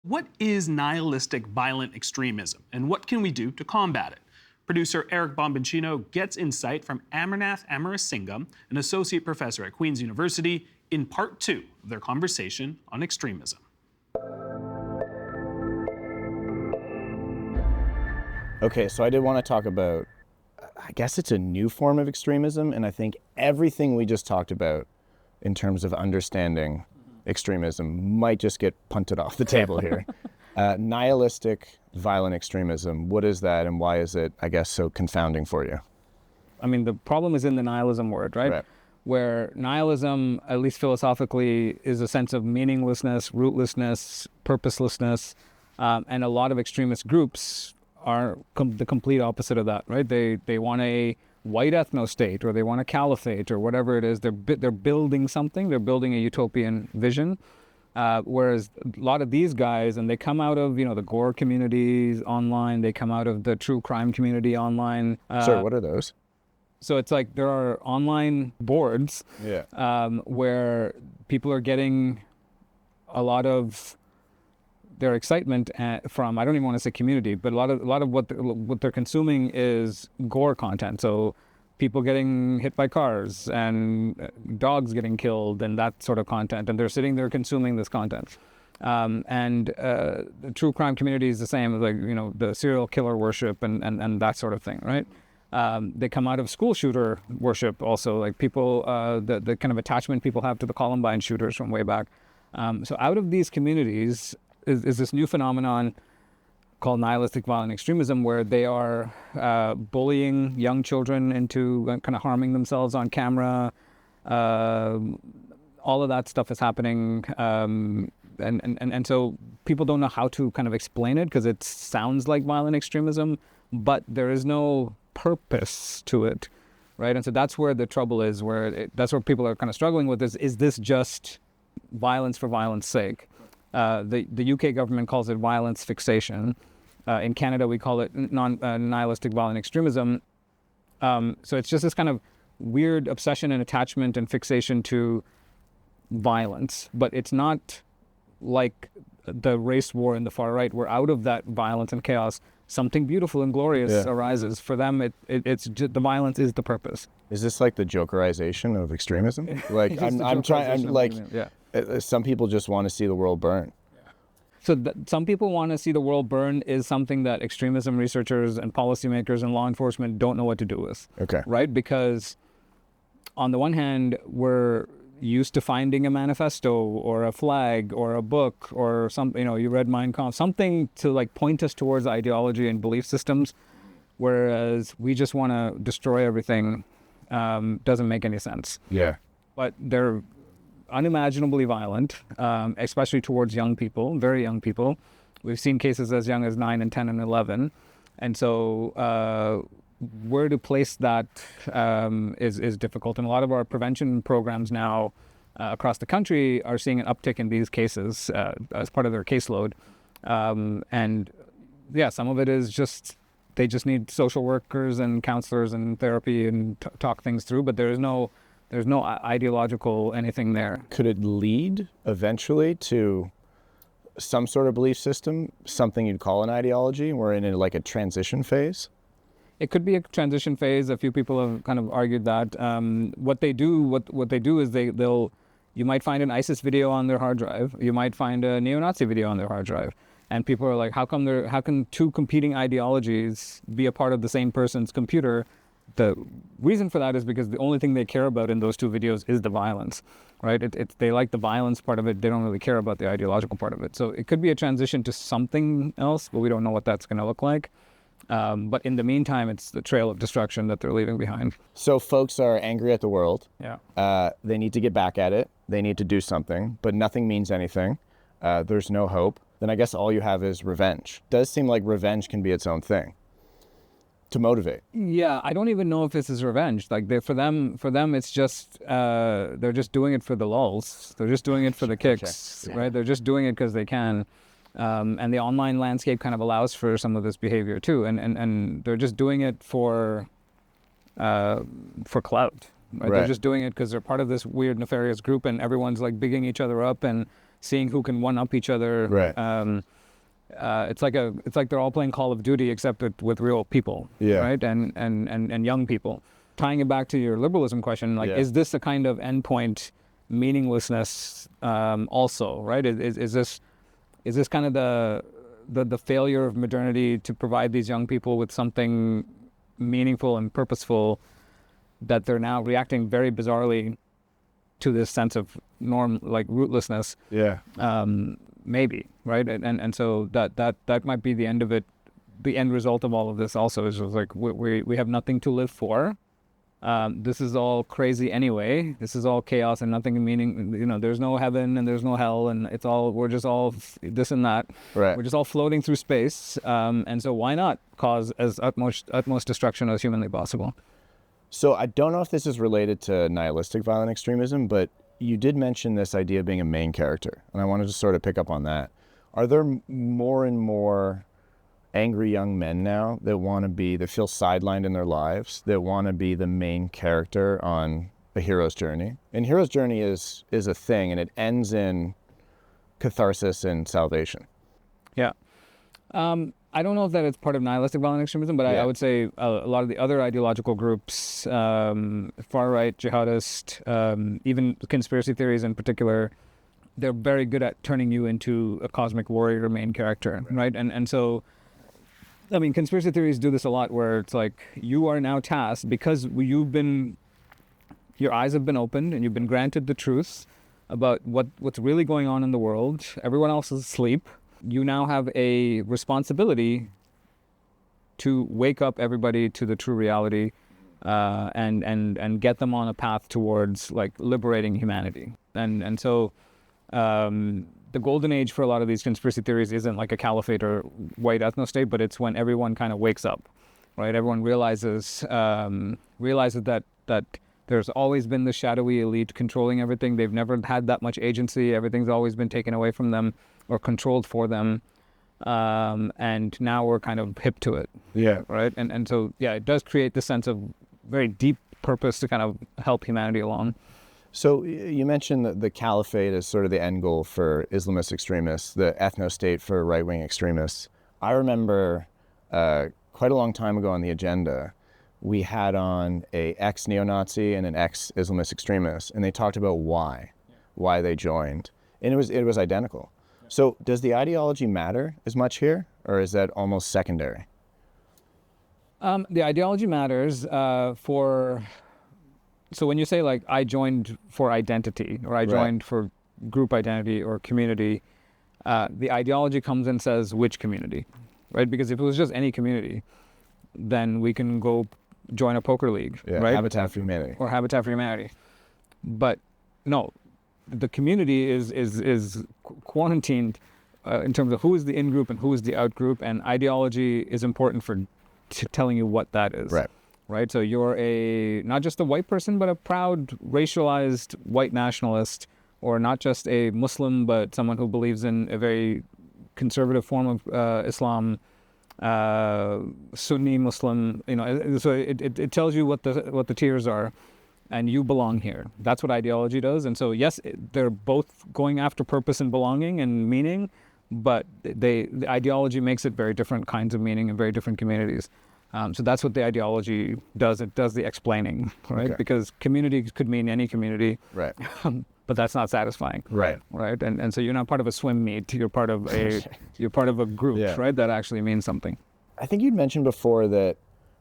What is nihilistic violent extremism, and what can we do to combat it? Producer Eric Bombicino gets insight from Amarnath Amarasingam, an associate professor at Queen's University, in part 2 of their conversation on extremism. Okay, so I did want to talk about, I guess it's a new form of extremism, and I think everything we just talked about in terms of understanding extremism might just get punted off the table here. Nihilistic violent extremism, what is that, and why is it, I guess, so confounding for you? I mean, the problem is in the nihilism word, right? Where nihilism, at least philosophically, is a sense of meaninglessness, rootlessness, purposelessness, and a lot of extremist groups are the complete opposite of that, right? They want a white ethno-state, or they want a caliphate, or whatever it is. They're building something. They're building a utopian vision. Whereas a lot of these guys, and they come out of, the Gore communities online. They come out of the true crime community online. Sorry, what are those? So it's like there are online boards where people are getting a lot of their excitement from, I don't even want to say community, but a lot of what they're consuming is gore content. So people getting hit by cars and dogs getting killed and that sort of content, and they're sitting there consuming this content. The true crime community is the same, like the serial killer worship and that sort of thing, right? They come out of school shooter worship also, like people, the kind of attachment people have to the Columbine shooters from way back. So out of these communities is this new phenomenon called nihilistic violent extremism, where they are bullying young children into kind of harming themselves on camera. All of that stuff is happening. And so people don't know how to kind of explain it, because it sounds like violent extremism, but there is no purpose to it, right? And so that's where the trouble is, that's where people are kind of struggling with is this just violence for violence sake? The UK government calls it violence fixation. In Canada, we call it nihilistic violent extremism. So it's just this kind of weird obsession and attachment and fixation to violence, but it's not like the race war in the far right, where out of that violence and chaos, something beautiful and glorious arises. For them, it's just, the violence is the purpose. Is this like the Jokerization of extremism? Like some people just want to see the world burn. So some people want to see the world burn is something that extremism researchers and policymakers and law enforcement don't know what to do with. Okay. Right? Because on the one hand, we're used to finding a manifesto or a flag or a book or something, you read Mein Kampf, something to like point us towards ideology and belief systems, whereas we just want to destroy everything. Doesn't make any sense. Yeah. But they're unimaginably violent, especially towards young people, very young people. We've seen cases as young as 9 and 10 and 11. And so where to place that is difficult. And a lot of our prevention programs now across the country are seeing an uptick in these cases as part of their caseload. And yeah, some of it is just, they just need social workers and counselors and therapy and talk things through, but there's no ideological anything there. Could it lead eventually to some sort of belief system, something you'd call an ideology? We're in like a transition phase? It could be a transition phase. A few people have kind of argued that. What they do is you might find an ISIS video on their hard drive. You might find a neo-Nazi video on their hard drive. And people are like, how can two competing ideologies be a part of the same person's computer? The reason for that is because the only thing they care about in those two videos is the violence, right? They like the violence part of it. They don't really care about the ideological part of it. So it could be a transition to something else, but we don't know what that's going to look like. But in the meantime, it's the trail of destruction that they're leaving behind. So folks are angry at the world. Yeah. They need to get back at it. They need to do something, but nothing means anything. There's no hope. Then I guess all you have is revenge. It does seem like revenge can be its own thing to motivate. Yeah, I don't even know if this is revenge. Like for them, it's just they're just doing it for the lulz. They're just doing it for the kicks, right? They're just doing it because they can. And the online landscape kind of allows for some of this behavior too, and they're just doing it for clout. Right? They're just doing it because they're part of this weird nefarious group, and everyone's like bigging each other up and seeing who can one up each other. Right. it's like they're all playing Call of Duty except with real people, right? And young people. Tying it back to your liberalism question, like, is this a kind of endpoint meaninglessness also, right? Is this kind of the failure of modernity to provide these young people with something meaningful and purposeful, that they're now reacting very bizarrely to this sense of rootlessness? Maybe, right? And so that might be the end of it. The end result of all of this also is just like we have nothing to live for. This is all crazy anyway. This is all chaos and nothing meaning. There's no heaven and there's no hell, and we're just all this and that. Right. We're just all floating through space. And so why not cause as utmost destruction as humanly possible? So I don't know if this is related to nihilistic violent extremism, but you did mention this idea of being a main character, and I wanted to sort of pick up on that. Are there more and more angry young men now that feel sidelined in their lives, that want to be the main character on a hero's journey? And hero's journey is a thing, and it ends in catharsis and salvation. Yeah. I don't know if that it's part of nihilistic violent extremism, but I would say a lot of the other ideological groups, far-right, jihadist, even conspiracy theories in particular, they're very good at turning you into a cosmic warrior main character, right? And so, I mean, conspiracy theories do this a lot, where it's like, you are now tasked, because your eyes have been opened and you've been granted the truth about what's really going on in the world. Everyone else is asleep. You now have a responsibility to wake up everybody to the true reality, and get them on a path towards like liberating humanity. And so the golden age for a lot of these conspiracy theories isn't like a caliphate or white ethno-state, but it's when everyone kind of wakes up, right? Everyone realizes that there's always been the shadowy elite controlling everything. They've never had that much agency. Everything's always been taken away from them or controlled for them. And now we're kind of hip to it. Yeah. Right? And so, it does create this sense of very deep purpose to kind of help humanity along. So you mentioned that the caliphate is sort of the end goal for Islamist extremists, the ethno-state for right-wing extremists. I remember quite a long time ago on the agenda, we had on a ex-neo-Nazi and an ex-Islamist extremist, and they talked about why they joined. And it was identical. So does the ideology matter as much here, or is that almost secondary? The ideology matters so when you say like, I joined for identity, or I joined for group identity or community, the ideology comes and says which community, right? Because if it was just any community, then we can go join a poker league, right? Habitat for Humanity. Or Habitat for Humanity. But no, the community is quarantined in terms of who is the in-group and who is the out-group, and ideology is important for telling you what that is. Right? So you're not just a white person, but a proud, racialized white nationalist, or not just a Muslim, but someone who believes in a very conservative form of Islam, Sunni Muslim. So it tells you what the tiers are, and you belong here. That's what ideology does. And so yes, they're both going after purpose and belonging and meaning, but the ideology makes it very different kinds of meaning in very different communities. So that's what the ideology does. It does the explaining, right? Okay. Because community could mean any community, right? But that's not satisfying, right? And so you're not part of a swim meet. You're part of a group, right? That actually means something. I think you'd mentioned before that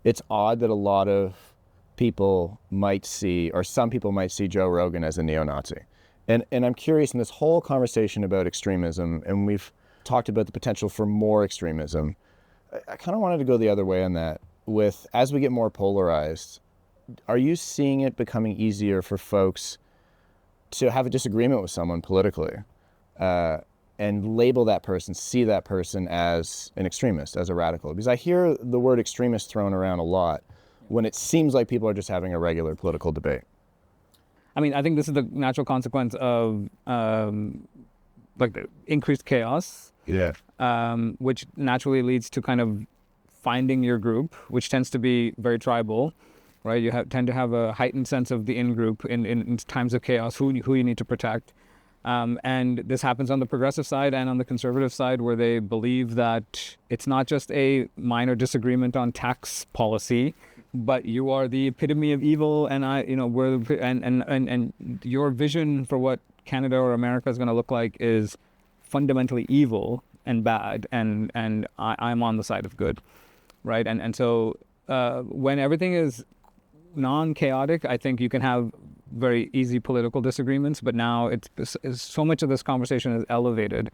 it's odd that a lot of people might see, or some people might see, Joe Rogan as a neo-Nazi, and I'm curious in this whole conversation about extremism, and we've talked about the potential for more extremism. I kind of wanted to go the other way on that. As we get more polarized, are you seeing it becoming easier for folks to have a disagreement with someone politically and label that person, see that person as an extremist, as a radical? Because I hear the word extremist thrown around a lot when it seems like people are just having a regular political debate. I mean, I think this is the natural consequence of like the increased chaos. Yeah. Which naturally leads to kind of finding your group, which tends to be very tribal, right? You tend to have a heightened sense of the in-group in times of chaos, who you need to protect. And this happens on the progressive side and on the conservative side, where they believe that it's not just a minor disagreement on tax policy, but you are the epitome of evil, and and your vision for what Canada or America is going to look like is fundamentally evil and bad, and I'm on the side of good, right? And so when everything is non-chaotic, I think you can have very easy political disagreements, but now it's so much of this conversation is elevated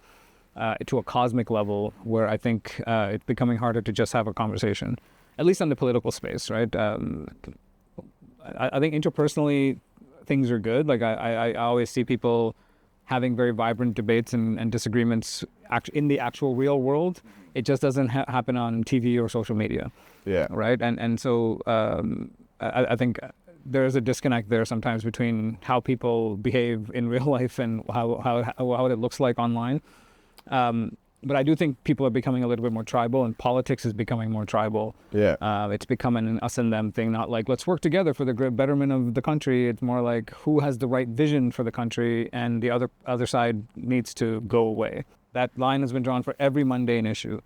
to a cosmic level where I think it's becoming harder to just have a conversation, at least on the political space, right? I think interpersonally things are good. Like I always see people having very vibrant debates and disagreements in the actual real world. It just doesn't happen on TV or social media. Yeah. Right. And so I think there's a disconnect there sometimes between how people behave in real life and how it looks like online. But I do think people are becoming a little bit more tribal, and politics is becoming more tribal. Yeah. It's becoming an us and them thing, not like let's work together for the betterment of the country. It's more like who has the right vision for the country, and the other side needs to go away. That line has been drawn for every mundane issue,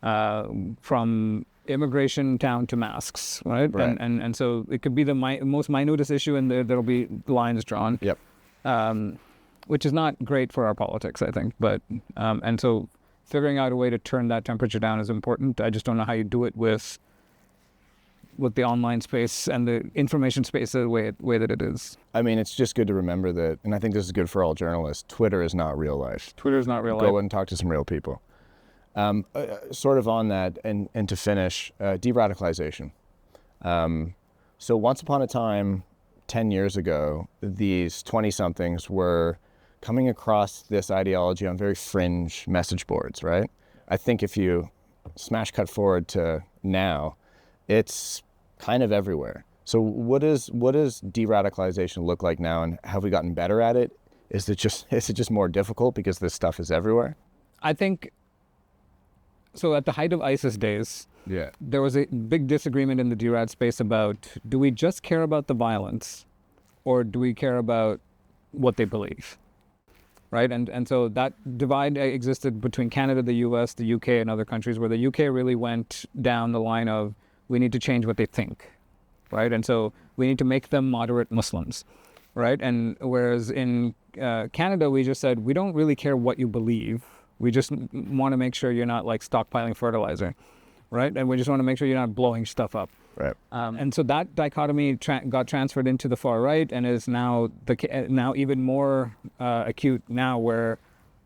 from immigration down to masks, right? And so it could be the most minutest issue, and there'll be lines drawn. Yep. Which is not great for our politics, I think. But and so figuring out a way to turn that temperature down is important. I just don't know how you do it with the online space and the information space the way that it is. I mean, it's just good to remember that, and I think this is good for all journalists, Twitter is not real life. Twitter is not real life. Go and talk to some real people. Sort of on that, and to finish, de-radicalization. So once upon a time, 10 years ago, these 20-somethings were coming across this ideology on very fringe message boards, right? I think if you smash cut forward to now, it's kind of everywhere. So what does de-radicalization look like now, and have we gotten better at it? Is it just more difficult because this stuff is everywhere? I think so. At the height of ISIS days, there was a big disagreement in the derad space about, do we just care about the violence, or do we care about what they believe? Right, and so that divide existed between Canada, the U.S., the U.K., and other countries, where the U.K. really went down the line of we need to change what they think, right? And so we need to make them moderate Muslims, right? And whereas in Canada, we just said we don't really care what you believe. We just want to make sure you're not like stockpiling fertilizer, right? And we just want to make sure you're not blowing stuff up. Right. And so that dichotomy got transferred into the far right, and is now even more acute now, where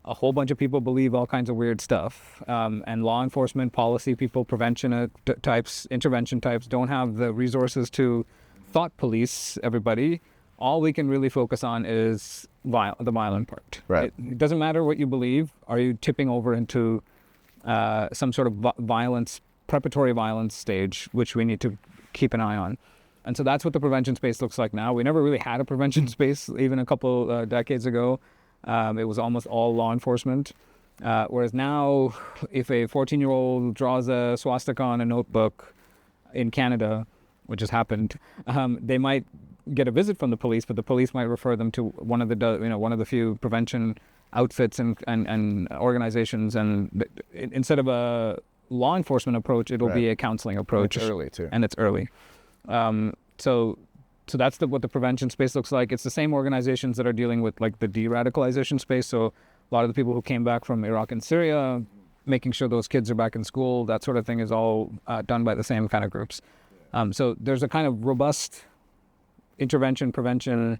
a whole bunch of people believe all kinds of weird stuff, and law enforcement, policy people, prevention types, intervention types don't have the resources to thought police everybody. All we can really focus on is the violent part. Right. It doesn't matter what you believe. Are you tipping over into some sort of violence, preparatory violence stage, which we need to keep an eye on? And so that's what the prevention space looks like now. We never really had a prevention space even a couple decades ago. It was almost all law enforcement. Whereas now, if a 14-year-old draws a swastika on a notebook in Canada, which has happened, they might get a visit from the police, but the police might refer them to one of the few prevention outfits and organizations. And instead of a law enforcement approach, it'll be a counseling approach. And it's early too. And it's early. So that's what the prevention space looks like. It's the same organizations that are dealing with like the de-radicalization space. So a lot of the people who came back from Iraq and Syria, making sure those kids are back in school, that sort of thing is all done by the same kind of groups. So there's a kind of robust intervention, prevention,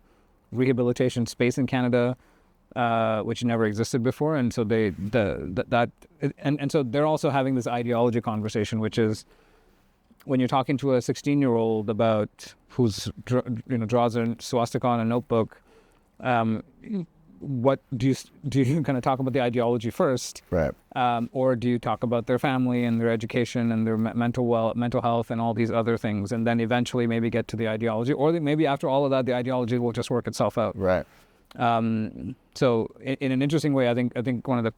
rehabilitation space in Canada, which never existed before. And so so they're also having this ideology conversation, which is when you're talking to a 16-year-old about who's draws a swastika on a notebook, what do you kind of talk about the ideology first, right? Or do you talk about their family and their education and their mental health and all these other things, and then eventually maybe get to the ideology, or maybe after all of that, the ideology will just work itself out, right? So in an interesting way, I think one of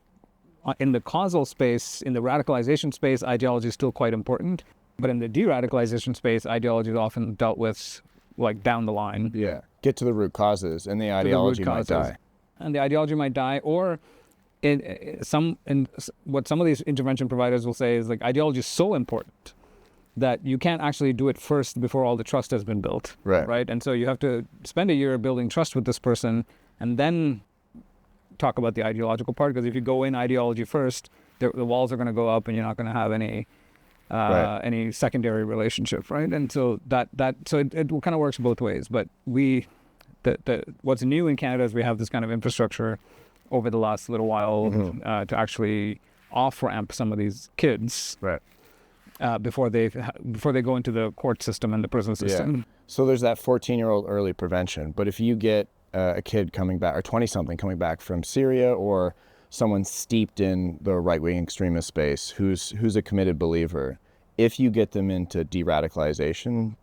in the causal space, in the radicalization space, ideology is still quite important. But in the de-radicalization space, ideology is often dealt with like down the line. Yeah. Get to the root causes, and the ideology might die. and the ideology might die, or what some of these intervention providers will say is like ideology is so important that you can't actually do it first before all the trust has been built. Right? And so you have to spend a year building trust with this person and then talk about the ideological part, because if you go in ideology first, the walls are going to go up and you're not going to have any secondary relationship, right? And so it kind of works both ways. But what's new in Canada is we have this kind of infrastructure over the last little while to actually off-ramp some of these kids before they go into the court system and the prison system. Yeah. So there's that 14-year-old early prevention. But if you get a kid coming back, or 20-something coming back from Syria, or someone steeped in the right-wing extremist space who's a committed believer, if you get them into de-radicalization,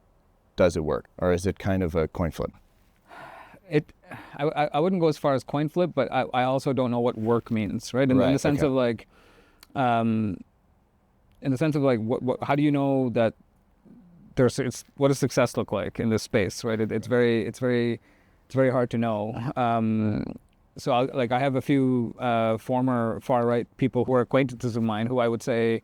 does it work? Or is it kind of a coin flip? I wouldn't go as far as coin flip, but I also don't know what work means, right? In the sense of like, how do you know that what does success look like in this space, right? It's very hard to know. So I have a few former far-right people who are acquaintances of mine who I would say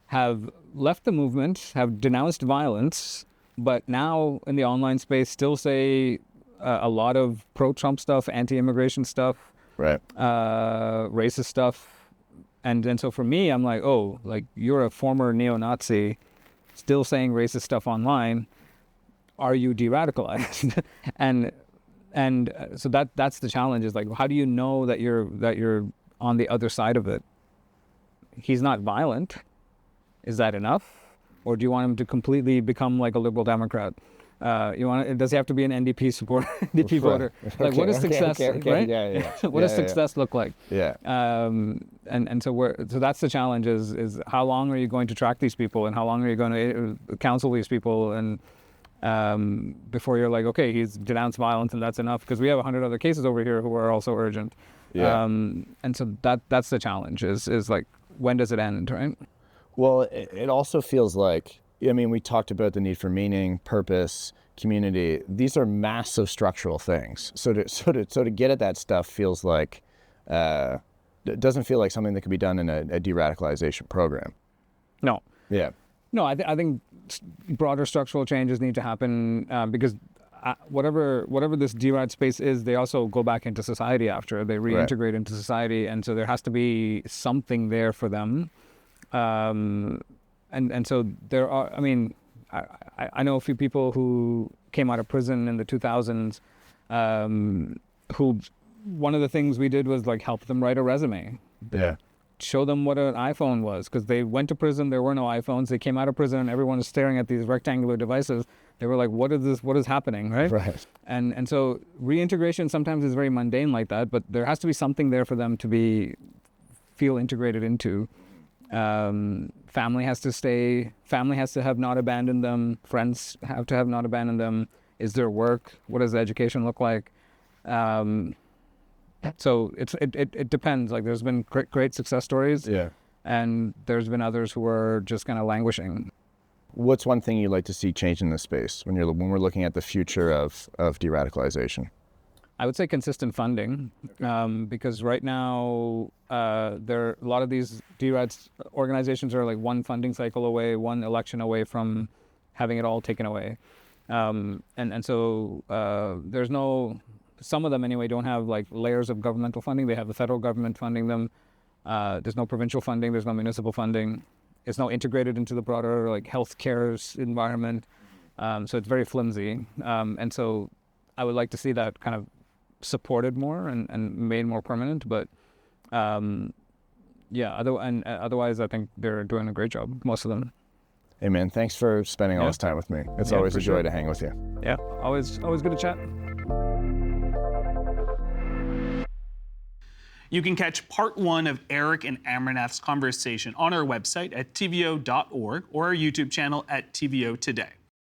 have left the movement, have denounced violence, but now in the online space still say a lot of pro-Trump stuff, anti-immigration stuff, racist stuff. And so for me, I'm like, oh, like you're a former neo-Nazi still saying racist stuff online. Are you de-radicalized? And so that's the challenge, is like, how do you know that you're on the other side of it? He's not violent. Is that enough? Or do you want him to completely become like a liberal Democrat? Does he have to be an NDP supporter, NDP voter? Like, what is success, right? Yeah. What does success look like? Yeah. And so that's the challenge, is how long are you going to track these people, and how long are you going to counsel these people, and before you're like, okay, he's denounced violence and that's enough, because we have 100 other cases over here who are also urgent. Yeah. And so that's the challenge, is like, when does it end, right? Well, it also feels like, I mean, we talked about the need for meaning, purpose, community. These are massive structural things. So to get at that stuff feels like, it doesn't feel like something that could be done in a de-radicalization program. No. Yeah. No, I think broader structural changes need to happen, because whatever this derad space is, they also go back into society after. They reintegrate into society, and so there has to be something there for them. And so there are, I mean, I know a few people who came out of prison in the 2000s, who one of the things we did was like help them write a resume. Yeah. Show them what an iPhone was, because they went to prison, there were no iPhones. They came out of prison and everyone was staring at these rectangular devices. They were like, what is this? What is happening, right? Right. And so reintegration sometimes is very mundane like that, but there has to be something there for them to feel integrated into. Family has to stay. Family has to have not abandoned them. Friends have to have not abandoned them. Is there work? What does the education look like? So it depends. Like, there's been great success stories. Yeah. And there's been others who are just kind of languishing. What's one thing you'd like to see change in this space when we're looking at the future of de-radicalization? I would say consistent funding, because right now a lot of these derad organizations are like one funding cycle away, one election away from having it all taken away, and so there's no. Some of them anyway don't have like layers of governmental funding. They have the federal government funding them. There's no provincial funding. There's no municipal funding. It's not integrated into the broader like healthcare environment. So it's very flimsy. And so I would like to see that kind of supported more and made more permanent. But otherwise I think they're doing a great job, most of them. Hey man, thanks for spending all this time with me. It's always a joy to hang with you. Yeah, always good to chat. You can catch part 1 of Eric and Amarnath's conversation on our website at tvo.org or our YouTube channel at TVO Today.